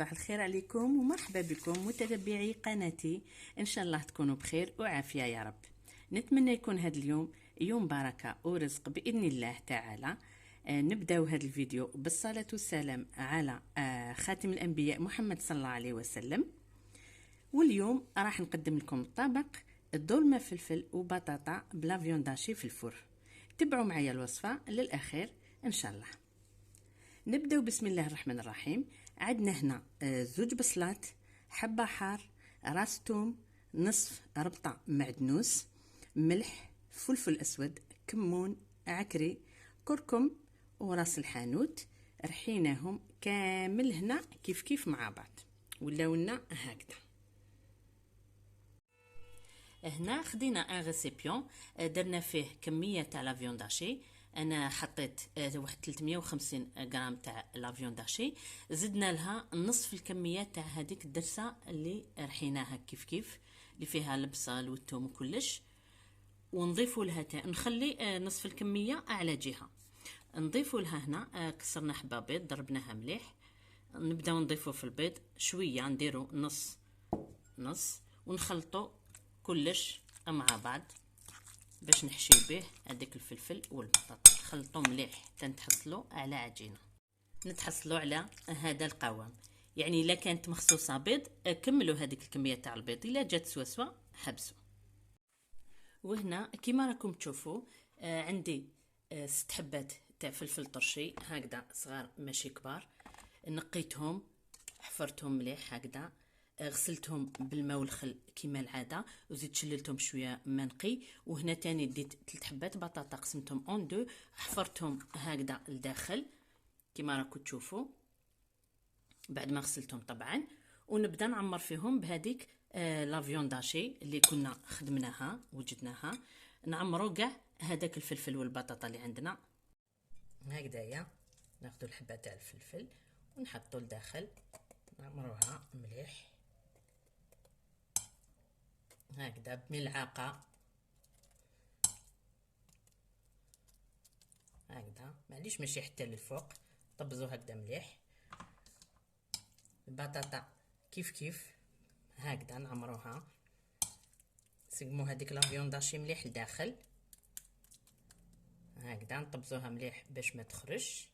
صباح الخير عليكم ومرحبا بكم متتبعي قناتي. ان شاء الله تكونوا بخير وعافيه يا رب. نتمنى يكون هذا اليوم يوم بركه ورزق باذن الله تعالى. نبداو هذا الفيديو بالصلاه والسلام على خاتم الانبياء محمد صلى الله عليه وسلم. واليوم راح نقدم لكم طبق الدولمه فلفل وبطاطا بلا فيونداشي في الفرن. تبعوا معايا الوصفه للاخير ان شاء الله. نبداو بسم الله الرحمن الرحيم. عندنا هنا زوج بصلات، حبه حار، راس توم، نصف ربطه معدنوس، ملح، فلفل اسود، كمون، عكري، كركم وراس الحانوت. رحيناهم كامل هنا كيف مع بعض ولاولنا هكذا. هنا خدينا ان ريسيبيون درنا فيه كميه تاع لا فيونداشي. انا حطيت واحد 350 غرام تاع لا فيونداشي، زدنا لها نصف الكميه تاع هذيك الدرسه اللي رحيناها كيف اللي فيها البصل والثوم وكلش، ونضيفوا لها نخلي نصف الكميه على جهه. نضيفوا لها هنا كسرنا حبه بيض ضربناها مليح، نبداو نضيفوا في البيض شويه، نديروا نص ونخلطوا كلش مع بعض باش نحشيو به هذيك الفلفل والبطاطا. نخلطوا مليح تنتحصلوا على عجينه، نتحصلوا على هذا القوام. يعني الا كانت مخصوصه بيض كملوا هذيك الكميه تاع البيض، الا جات سوا حبسوا. وهنا كيما راكم تشوفوا عندي 6 حبات تاع فلفل طرشي هكذا صغار ماشي كبار. نقيتهم حفرتهم مليح هكذا، غسلتهم بالماء والخل كيما العاده، وزيد شللتهم شويه ما نقي. وهنا تاني ديت 3 حبات بطاطا قسمتهم اون دو، حفرتهم هكذا لداخل كيما راكم تشوفوا بعد ما غسلتهم طبعا. ونبدا نعمر فيهم بهذيك لا فيونداشي اللي كنا خدمناها وجدناها. نعمروا كاع هذاك الفلفل والبطاطا اللي عندنا هكذايا. ناخذ الحبه تاع الفلفل ونحطوا لداخل، نعمروها مليح هكذا بملعقه هكذا، معليش ماشي حتى للفوق، طبزوا هكذا مليح. البطاطا كيف هكذا نعمروها، سقموا هذيك لا فيونداشي مليح لداخل هكذا، نطبزوها مليح باش ما تخرج.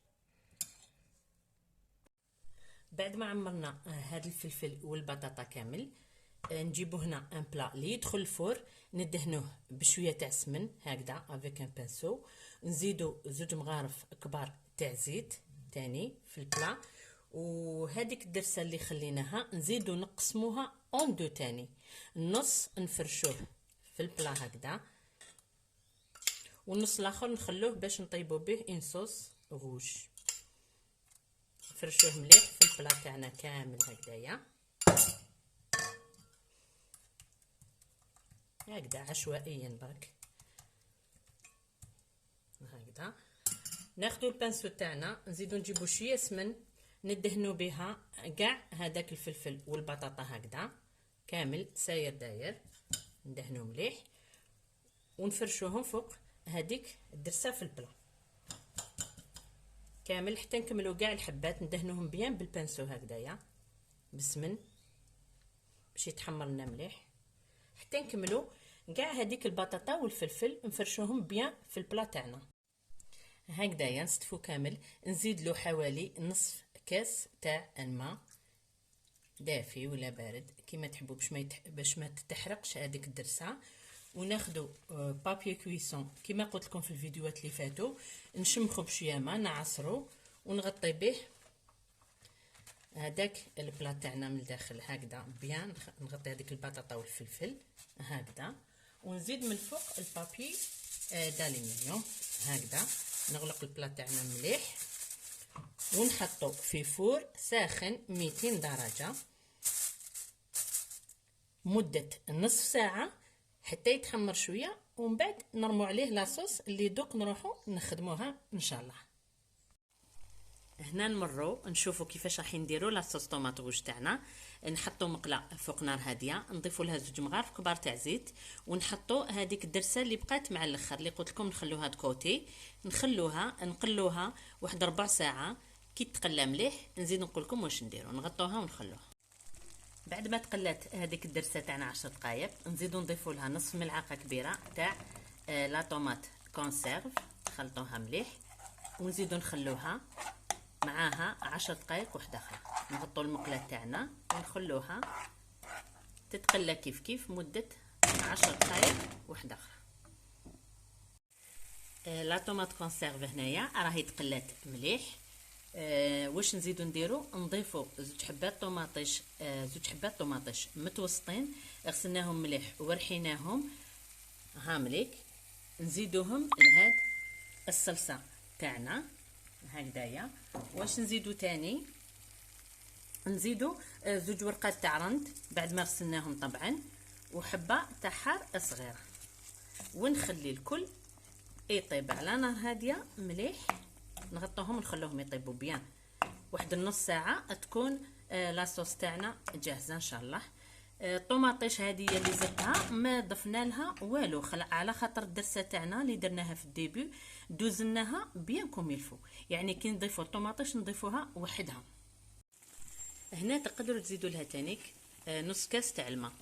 بعد ما عمرنا هذا الفلفل والبطاطا كامل، نجيبو هنا ان بلا اللي يدخل الفور، ندهنوه بشويه تاع السمن هكذا افيك ان بانسو، نزيدو 2 مغارف كبار تاع زيت تاني في البلا. وهذيك الدرسه اللي خليناها نزيدو نقسموها اون دو تاني، النص نفرشوه في البلا هكذا، والنص الاخر نخلوه باش نطيبو به ان صوص روج. نفرشوه مليح في البلا تاعنا كامل هكذايا هكذا عشوائيا برك هكذا. ناخذوا البانسو تاعنا نزيدو نجيبو شويه سمن ندهنوا بها كاع هذاك الفلفل والبطاطا هكذا كامل ساير داير، ندهنوا مليح ونفرشوهم فوق هذيك الدرسه في البلا كامل حتى نكملوا كاع الحبات، ندهنوهم بيان بالبانسو هكذايا بالسمن باش يتحمر لنا مليح حتى نكملوا كاع هذيك البطاطا والفلفل، نفرشوهم بيان في البلا تاعنا هكذايا. نصفو كامل، نزيد له حوالي نصف كاس تاع الماء دافي ولا بارد كيما تحبوا باش ما تتحرقش هذيك الدرسه. وناخذوا بابي كويسون كيما قلت لكم في الفيديوهات اللي فاتوا، نشمخوا بشويه ماء نعصرو ونغطي به هذاك البلا تاعنا من الداخل هكذا بيان. نغطي هذيك البطاطا والفلفل هكذا، ونزيد من الفوق البابي دالومنيوم هكذا. نغلق البلا تاعنا مليح ونحطو في فور ساخن 200 درجه مده نصف ساعه حتى يتحمر شويه، ومن بعد نرمو عليه لاصوص اللي دوك نروحو نخدموها ان شاء الله. هنا نمروا نشوفوا كيفاش راح نديروا لاصوص طوماط روج تاعنا. نحطوا مقله فوق نار هاديه، نضيفوا لها 2 مغارف كبار تاع زيت، ونحطوا هذيك الدرسه اللي بقات مع الاخر اللي قلت لكم نخلوها دكوتي، نخلوها نقلوها واحد 4 ساعه كي تقلى مليح نزيد نقول لكم واش نديرو، نغطوها ونخلوها. بعد ما تقلات هذيك الدرسه تاعنا 10 دقائق نزيدو نضيفوا لها نصف ملعقه كبيره تاع لا طوماط كونسيرف، نخلطوها مليح ونزيدو نخلوها معاها 10 دقائق وحده اخرى. نغطوا المقله تاعنا ونخلوها تتقلى كيف كيف مده 10 دقائق وحده اخرى. لا طوماط كونسيرف هنايا راهي تقلات مليح. واش نزيدو نديرو؟ نضيفو زوج حبات طوماطيش متوسطين غسلناهم مليح ورحيناهم هامليك، نزيدوهم لهاد الصلصه تاعنا هكذايا. واش نزيدو تاني؟ نزيدو زوج ورقات تاع رند بعد ما غسلناهم طبعا، وحبه تاع حار صغيره، ونخلي الكل يطيب على نار هاديه مليح. نغطوهم ونخلوهم يطيبوا بيان واحد النص ساعه تكون لاصوص تاعنا جاهزه ان شاء الله. الطوماطيش هذه اللي زدتها ما ضفنا لها والو، على خاطر الدرسه تاعنا اللي درناها في الديبي دوزناها بيان كوم يلفو، يعني كي نضيفوا الطوماطيش نضيفوها وحدها. هنا تقدروا تزيدوا لها تانيك نص كاس تاع الماء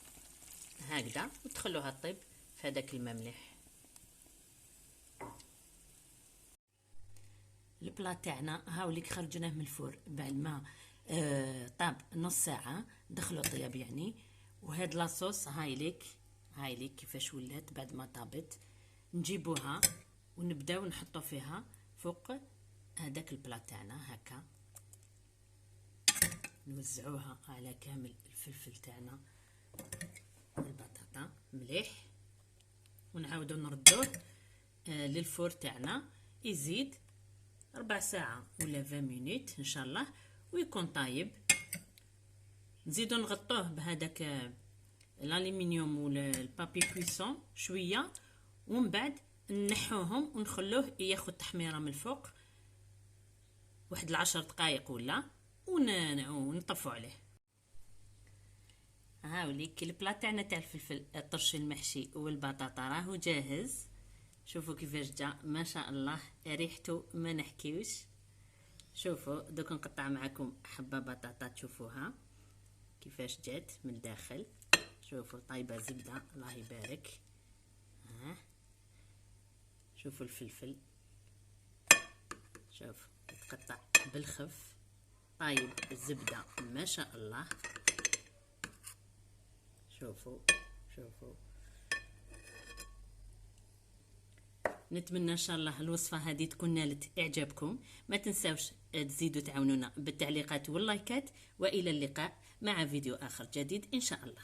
هكذا وتخلوها طيب في هذاك الماء مليح. البلا تاعنا هاوليك خرجناه من الفور بعد ما طاب نص ساعه، دخلوا طياب يعني. وهاد لاصوص هايليك كيفاش ولات بعد ما طابت. نجيبوها ونبداو نحطو فيها فوق هذاك البلا تاعنا هكا، نوزعوها على كامل الفلفل تاعنا والبطاطا مليح، ونعاودو نردوه للفور تاعنا يزيد ربع ساعة ولا 20 مينيت ان شاء الله ويكون طايب. نزيدو نغطوه بهذاك الالومنيوم ولا البابي كويسون شويه، ومن بعد نحوهم ونخلوه ياخذ تحميره من الفوق واحد 10 دقائق ولا، ونطفوا عليه. هاوليك البلا تاعنا تاع الفلفل الطرش المحشي والبطاطا راهو جاهز. شوفوا كيفاش جا ما شاء الله، ريحته ما نحكيوش. شوفوا دوك نقطع معكم حبه بطاطا تشوفوها كيفاش جات من الداخل. شوفوا طايبه زبده الله يبارك. شوفوا الفلفل، شوفوا يتقطع بالخف طايب الزبده ما شاء الله. شوفوا نتمنى ان شاء الله الوصفه هذه تكون نالت اعجابكم. ما تنساوش تزيدوا تعاونونا بالتعليقات واللايكات، والى اللقاء مع فيديو اخر جديد ان شاء الله.